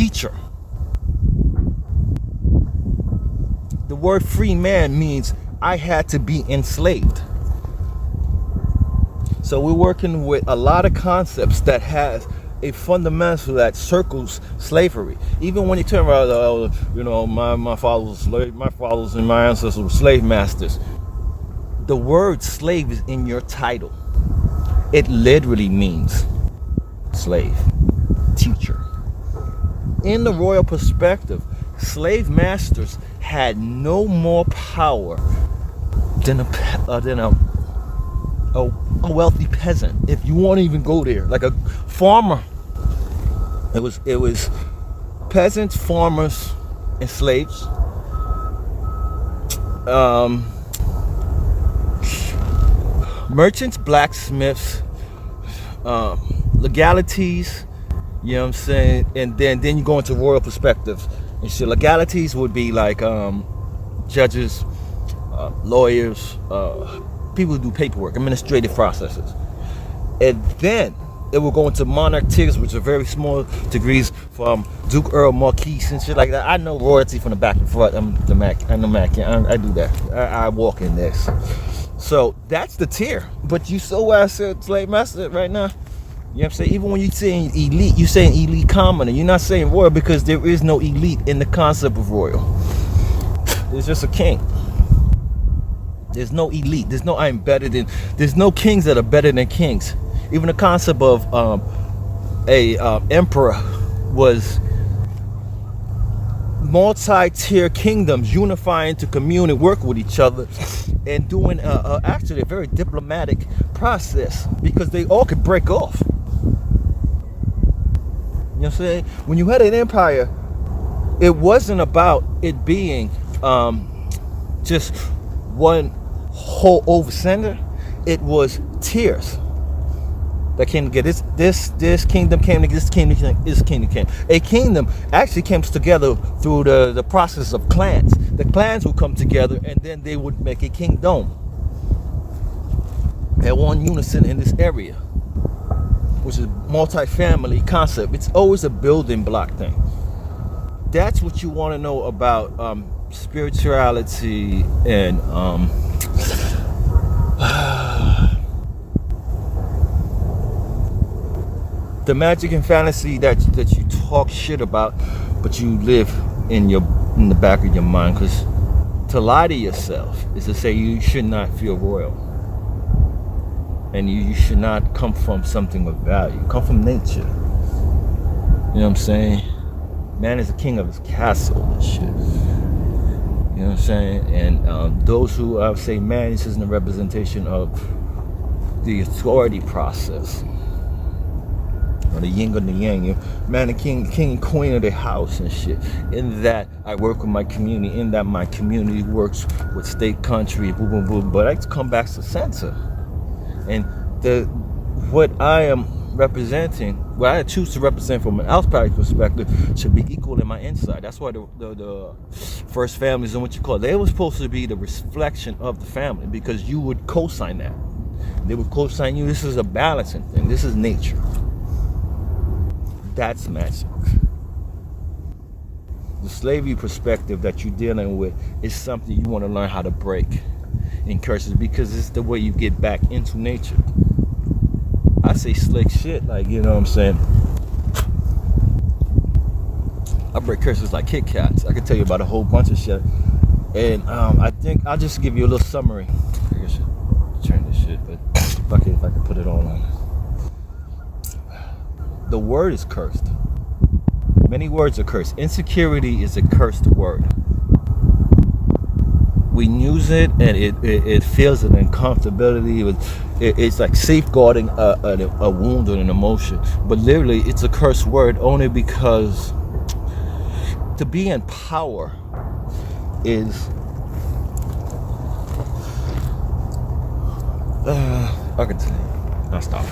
teacher. The word free man means I had to be enslaved. So we're working with a lot of concepts that has a fundamental that circles slavery. Even when you turn around, my father was slave, my fathers and my ancestors were slave masters. The word slave is in your title. It literally means slave, teacher. In the royal perspective, slave masters had no more power than a wealthy peasant. If you want to even go there, like a farmer, it was peasants, farmers, and slaves. Merchants, blacksmiths, legalities, you know what I'm saying? And then you go into royal perspective. And shit, legalities would be like judges, lawyers, people who do paperwork, administrative processes. And then it will go into monarch tiers, which are very small degrees, from Duke, Earl, Marquis, and shit like that. I know royalty from the back and front. I'm the Mac. I know Mac. I do that. I walk in this. So that's the tier. But you so why I said slave master right now. You know what I'm saying? Even when you're saying elite, you're saying elite commoner. You're not saying royal, because there is no elite in the concept of royal. There's just a king. There's no elite. There's no there's no kings that are better than kings. Even the concept of emperor was multi-tier kingdoms unifying to commune and work with each other, and doing actually a very diplomatic process, because they all could break off. You know what I'm saying? When you had an empire, it wasn't about it being just one whole over center. It was tiers that came together. This kingdom came together. This kingdom came. A kingdom actually comes together through the process of clans. The clans would come together, and then they would make a kingdom. At one unison in this area, which is multi-family concept. It's always a building block thing. That's what you want to know about spirituality and the magic and fantasy that you talk shit about, but you live in the back of your mind. Because to lie to yourself is to say you should not feel royal. And you should not come from something of value. Come from nature. You know what I'm saying? Man is the king of his castle and shit. You know what I'm saying? And those who say man is a representation of the authority process, or the yin and the yang. Man, the king and queen of the house and shit. In that, I work with my community. In that, my community works with state, country, boom, boom, boom. But I come back to center. And what I am representing, what I choose to represent from an outside perspective, should be equal in my inside. That's why the first families and what you call it, they were supposed to be the reflection of the family, because you would co-sign that. They would co-sign you. This is a balancing thing. This is nature. That's magic. The slavery perspective that you're dealing with is something you want to learn how to break in curses, because it's the way you get back into nature. I say slick shit, like, you know what I'm saying? I break curses like Kit Kats. I can tell you about a whole bunch of shit. And I think I'll just give you a little summary. I should turn this shit, but if I can put it on. The word is cursed. Many words are cursed. Insecurity is a cursed word. We use it, and it feels an uncomfortability. It's like safeguarding a wound or an emotion. But literally, it's a cursed word only because to be in power is... I can tell you. I'll stop.